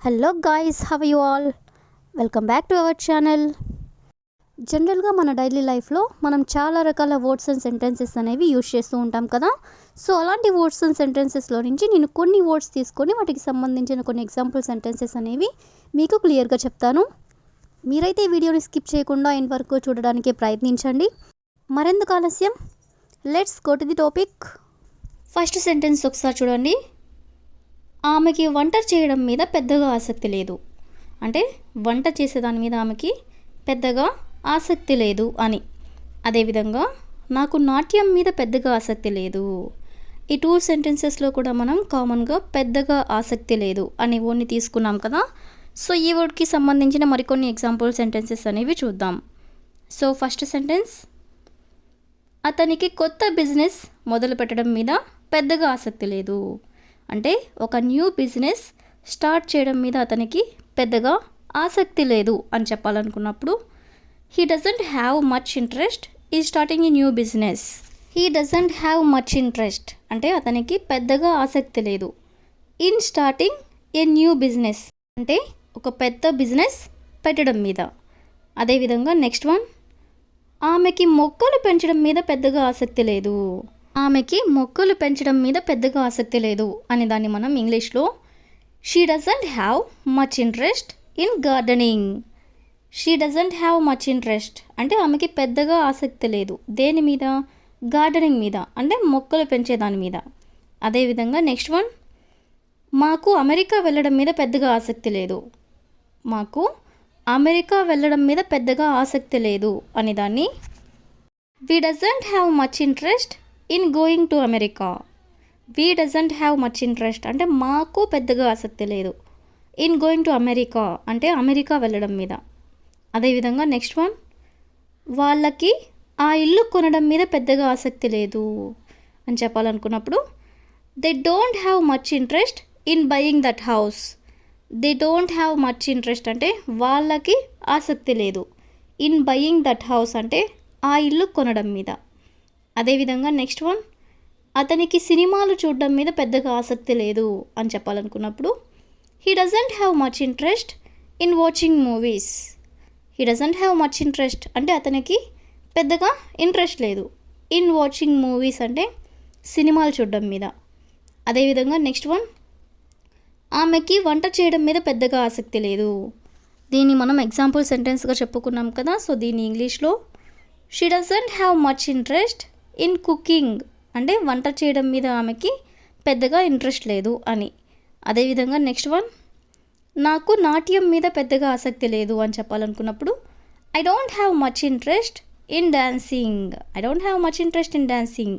Hello guys, have you all? Welcome back to our channel. జనరల్గా మన daily లైఫ్లో మనం చాలా రకాల వర్డ్స్ అండ్ సెంటెన్సెస్ అనేవి యూజ్ చేస్తూ ఉంటాం కదా. సో అలాంటి వర్డ్స్ అండ్ సెంటెన్సెస్లో నుంచి నేను కొన్ని వర్డ్స్ తీసుకొని వాటికి సంబంధించిన కొన్ని ఎగ్జాంపుల్ సెంటెన్సెస్ అనేవి మీకు క్లియర్గా చెప్తాను. మీరైతే ఈ వీడియోని స్కిప్ చేయకుండా ఎండ్ వరకు చూడడానికి ప్రయత్నించండి. మరెందుకు ఆలస్యం, let's go to the topic. First sentence ఒకసారి చూడండి. ఆమెకి వంట చేయడం మీద పెద్దగా ఆసక్తి లేదు. అంటే వంట చేసేదాని మీద ఆమెకి పెద్దగా ఆసక్తి లేదు అని. అదేవిధంగా నాకు నాట్యం మీద పెద్దగా ఆసక్తి లేదు. ఈ టూ సెంటెన్సెస్లో కూడా మనం కామన్గా పెద్దగా ఆసక్తి లేదు అనే వర్డ్ని తీసుకున్నాం కదా. సో ఈ వర్డ్కి సంబంధించిన మరికొన్ని ఎగ్జాంపుల్ సెంటెన్సెస్ అనేవి చూద్దాం. సో ఫస్ట్ సెంటెన్స్, అతనికి కొత్త బిజినెస్ మొదలు పెట్టడం మీద పెద్దగా ఆసక్తి లేదు. అంటే ఒక న్యూ బిజినెస్ స్టార్ట్ చేయడం మీద అతనికి పెద్దగా ఆసక్తి లేదు అని చెప్పాలనుకున్నప్పుడు he doesn't have much interest in starting a new business. He doesn't have much interest అంటే అతనికి పెద్దగా ఆసక్తి లేదు in starting a new business అంటే ఒక పెద్ద బిజినెస్ పెట్టడం మీద. అదేవిధంగా నెక్స్ట్ వన్, ఆమెకి మొక్కలు పెంచడం మీద పెద్దగా ఆసక్తి లేదు. ఆమెకి మొక్కలు పెంచడం మీద పెద్దగా ఆసక్తి లేదు అనే దాన్ని మనం ఇంగ్లీష్లో she doesn't have much interest in gardening. She doesn't have much interest అంటే ఆమెకి పెద్దగా ఆసక్తి లేదు దేని మీద? గార్డెనింగ్ మీద, అంటే మొక్కలు పెంచేదాని మీద. అదేవిధంగా నెక్స్ట్ వన్, మాకు అమెరికా వెళ్ళడం మీద పెద్దగా ఆసక్తి లేదు. మాకు అమెరికా వెళ్ళడం మీద పెద్దగా ఆసక్తి లేదు అనే దాన్ని we doesn't have much interest in going to America. We doesn't have much interest అంటే మాకు పెద్దగా ఆసక్తి లేదు ఇన్ గోయింగ్ టు అమెరికా అంటే అమెరికా వెళ్ళడం మీద. అదేవిధంగా నెక్స్ట్ వన్, వాళ్ళకి ఆ ఇల్లు కొనడం మీద పెద్దగా ఆసక్తి లేదు అని చెప్పాలనుకున్నప్పుడు they don't have much interest in buying that house. They don't have much interest అంటే వాళ్ళకి ఆసక్తి లేదు ఇన్ బయింగ్ దట్ హౌస్ అంటే ఆ ఇల్లు కొనడం మీద. అదేవిధంగా నెక్స్ట్ వన్, అతనికి సినిమాలు చూడడం మీద పెద్దగా ఆసక్తి లేదు అని చెప్పాలనుకున్నప్పుడు he doesn't have much interest in watching movies. He doesn't have much interest అంటే అతనికి పెద్దగా ఇంట్రెస్ట్ లేదు ఇన్ వాచింగ్ మూవీస్ అంటే సినిమాలు చూడడం మీద. అదేవిధంగా నెక్స్ట్ వన్, ఆమెకి వంట చేయడం మీద పెద్దగా ఆసక్తి లేదు. దీన్ని మనం ఎగ్జాంపుల్ సెంటెన్స్గా చెప్పుకున్నాం కదా. సో దీన్ని ఇంగ్లీష్లో she doesn't have much interest in cooking అంటే వంట చేయడం మీద ఆమెకి పెద్దగా ఇంట్రెస్ట్ లేదు అని. అదేవిధంగా నెక్స్ట్ వన్, నాకు నాట్యం మీద పెద్దగా ఆసక్తి లేదు అని చెప్పాలనుకున్నప్పుడు I don't have much interest in dancing. I don't have much interest in dancing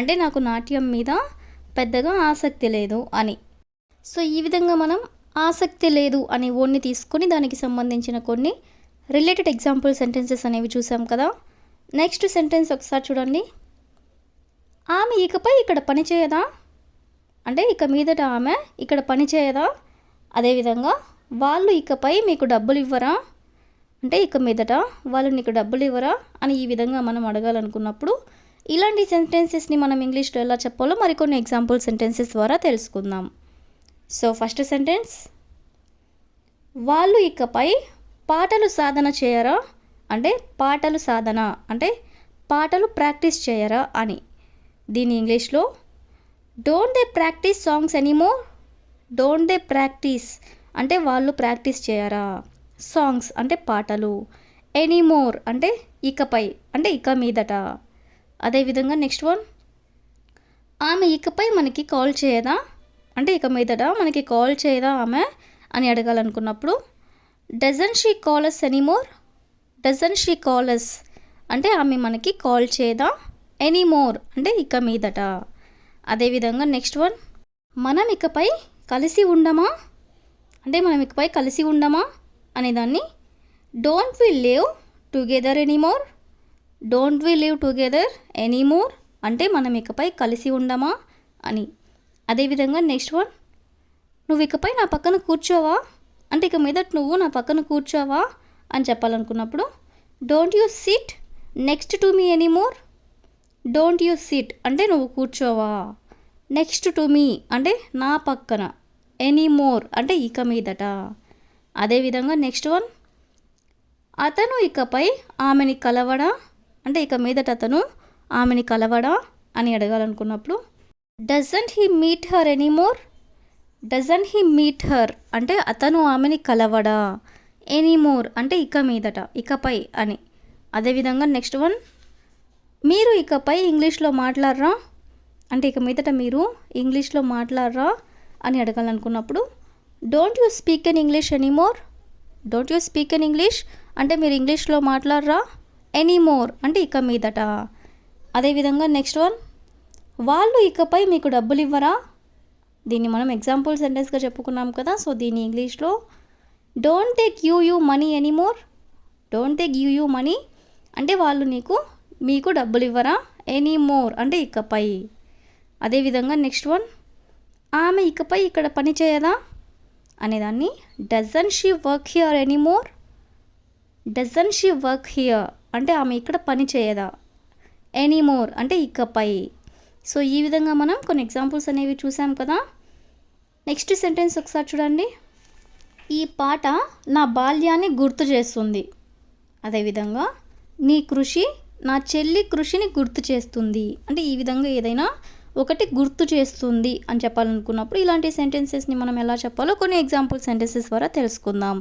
అంటే నాకు నాట్యం మీద పెద్దగా ఆసక్తి లేదు అని. సో ఈ విధంగా మనం ఆసక్తి లేదు అనే వర్డ్ని తీసుకొని దానికి సంబంధించిన కొన్ని రిలేటెడ్ ఎగ్జాంపుల్ సెంటెన్సెస్ అనేవి చూసాం కదా. నెక్స్ట్ సెంటెన్స్ ఒకసారి చూడండి. ఆమె ఇకపై ఇక్కడ పని చేయదా అంటే ఇక మీదట ఆమె ఇక్కడ పని చేయదా. అదేవిధంగా వాళ్ళు ఇకపై మీకు డబ్బులు ఇవ్వరా అంటే ఇక మీదట వాళ్ళు నీకు డబ్బులు ఇవ్వరా అని ఈ విధంగా మనం అడగాలనుకున్నప్పుడు ఇలాంటి సెంటెన్సెస్ని మనం ఇంగ్లీష్లో ఎలా చెప్పాలో మరికొన్ని ఎగ్జాంపుల్ సెంటెన్సెస్ ద్వారా తెలుసుకుందాం. సో ఫస్ట్ సెంటెన్స్, వాళ్ళు ఇకపై పాటలు సాధన చేయరా అంటే పాటలు సాధన అంటే పాటలు ప్రాక్టీస్ చేయరా అని. దీని ఇంగ్లీష్లో don't they practice songs anymore. Don't they practice అంటే వాళ్ళు ప్రాక్టీస్ చేయరా, సాంగ్స్ అంటే పాటలు, ఎనీమోర్ అంటే ఇకపై అంటే ఇక మీదట. అదేవిధంగా నెక్స్ట్ వన్, ఆమె ఇకపై మనకి కాల్ చేయదా అంటే ఇక మీదట మనకి కాల్ చేయదా ఆమె అని అడగాలనుకున్నప్పుడు doesn't she call us anymore. Doesn't she call us అంటే ఆమె మనకి కాల్ చేయదా, ఎనీమోర్ అంటే ఇక మీదట. అదేవిధంగా నెక్స్ట్ వన్, మనం ఇకపై కలిసి ఉండమా అంటే మనం ఇకపై కలిసి ఉండమా అనేదాన్ని don't we live together anymore. Don't we live together anymore అంటే మనం ఇకపై కలిసి ఉండమా అని. అదేవిధంగా నెక్స్ట్ వన్, నువ్వు ఇకపై నా పక్కన కూర్చోవా అంటే ఇక మీదట నువ్వు నా పక్కన కూర్చోవా అని చెప్పాలనుకున్నప్పుడు don't you sit next to me anymore. Don't you sit అంటే నువ్వు కూర్చోవా, నెక్స్ట్ టు మీ అంటే నా పక్కన, ఎనీమోర్ అంటే ఇక మీదట. అదేవిధంగా నెక్స్ట్ వన్, అతను ఇకపై ఆమెని కలవడా అంటే ఇక మీదట అతను ఆమెని కలవడా అని అడగాలనుకున్నప్పుడు doesn't he meet her anymore. Doesn't he meet her అంటే అతను ఆమెని కలవడా. ఎనీమోర్ అంటే ఇక మీదట, ఇకపై అని. అదేవిధంగా నెక్స్ట్ వన్, మీరు ఇకపై ఇంగ్లీష్లో మాట్లాడరా అంటే ఇక మీదట మీరు ఇంగ్లీష్లో మాట్లాడరా అని అడగాలనుకున్నప్పుడు don't you speak in English anymore. Don't you speak in English అంటే మీరు ఇంగ్లీష్లో మాట్లాడరా. ఎనీమోర్ అంటే ఇక మీదట. అదేవిధంగా నెక్స్ట్ వన్, వాళ్ళు ఇకపై మీకు డబ్బులు ఇవ్వరా. దీన్ని మనం ఎగ్జాంపుల్ సెంటెన్స్గా చెప్పుకున్నాం కదా. సో దీన్ని ఇంగ్లీష్లో don't they give you money anymore. Don't they give you money అంటే వాళ్ళు మీకు డబ్బులు ఇవ్వరా. ఎనీమోర్ అంటే ఇకపై. అదేవిధంగా నెక్స్ట్ వన్, ఆమె ఇకపై ఇక్కడ పని చేయదా అనేదాన్ని doesn't she work here anymore. Doesn't she work here అంటే ఆమె ఇక్కడ పని చేయదా. ఎనీమోర్ అంటే ఇకపై. సో ఈ విధంగా మనం కొన్ని ఎగ్జాంపుల్స్ అనేవి చూసాం కదా. నెక్స్ట్ సెంటెన్స్ ఒకసారి చూడండి. ఈ పాట నా బాల్యాన్ని గుర్తు చేస్తుంది. అదేవిధంగా నీ కృషి నా చెల్లి కృషిని గుర్తు చేస్తుంది అంటే ఈ విధంగా ఏదైనా ఒకటి గుర్తు చేస్తుంది అని చెప్పాలనుకున్నప్పుడు ఇలాంటి సెంటెన్సెస్ని మనం ఎలా చెప్పాలో కొన్ని ఎగ్జాంపుల్ సెంటెన్సెస్ ద్వారా తెలుసుకుందాం.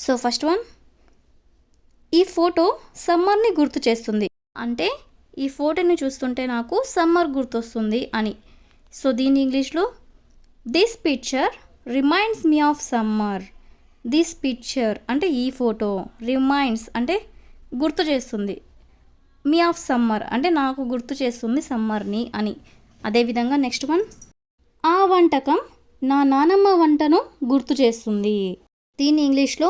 సో ఫస్ట్ వన్, ఈ ఫోటో సమ్మర్ని గుర్తు చేస్తుంది అంటే ఈ ఫోటోని చూస్తుంటే నాకు సమ్మర్ గుర్తొస్తుంది అని. సో దీని ఇంగ్లీష్లో this picture reminds me of summer. This picture అంటే ఈ ఫోటో, రిమైండ్స్ అంటే గుర్తు చేస్తుంది, మీ ఆఫ్ సమ్మర్ అంటే నాకు గుర్తు చేస్తుంది సమ్మర్ని అని. అదేవిధంగా నెక్స్ట్ వన్, ఆ వంటకం నా నానమ్మ వంటను గుర్తు చేస్తుంది. దీని ఇంగ్లీష్లో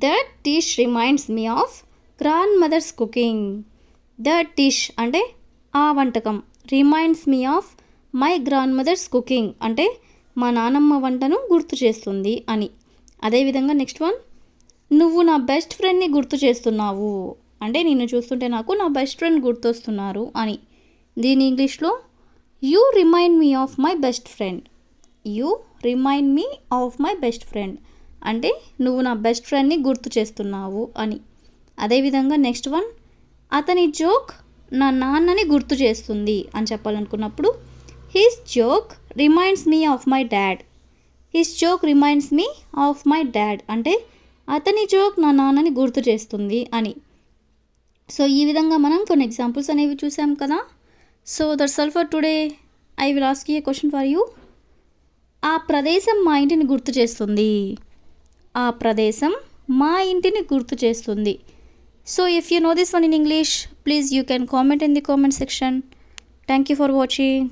that dish reminds me of grandmother's cooking. That dish అంటే ఆ వంటకం, reminds me of my grandmother's cooking అంటే మా నానమ్మ వంటను గుర్తు చేస్తుంది అని. అదేవిధంగా నెక్స్ట్ వన్, నువ్వు నా బెస్ట్ ఫ్రెండ్ని గుర్తు చేస్తున్నావు అంటే నిన్ను చూస్తుంటే నాకు నా బెస్ట్ ఫ్రెండ్ గుర్తొస్తున్నారు అని. దీని ఇంగ్లీష్లో you remind me of my best friend. You remind me of my best friend అంటే నువ్వు నా బెస్ట్ ఫ్రెండ్ని గుర్తు చేస్తున్నావు అని. అదేవిధంగా నెక్స్ట్ వన్, అతని జోక్ నా నాన్నని గుర్తు చేస్తుంది అని చెప్పాలనుకున్నప్పుడు his joke reminds me of my dad. His joke reminds me of my dad అంటే అతని జోక్ నా నాన్నని గుర్తు చేస్తుంది అని. సో ఈ విధంగా మనం కొన్ని ఎగ్జాంపుల్స్ అనేవి చూసాం కదా. So that's all for today. I will ask you A question for you. ఆ ప్రదేశం మా ఇంటిని గుర్తు చేస్తుంది. ఆ ప్రదేశం మా ఇంటిని గుర్తు చేస్తుంది. So if you know this one in English, please you can comment in the comment section. Thank you for watching.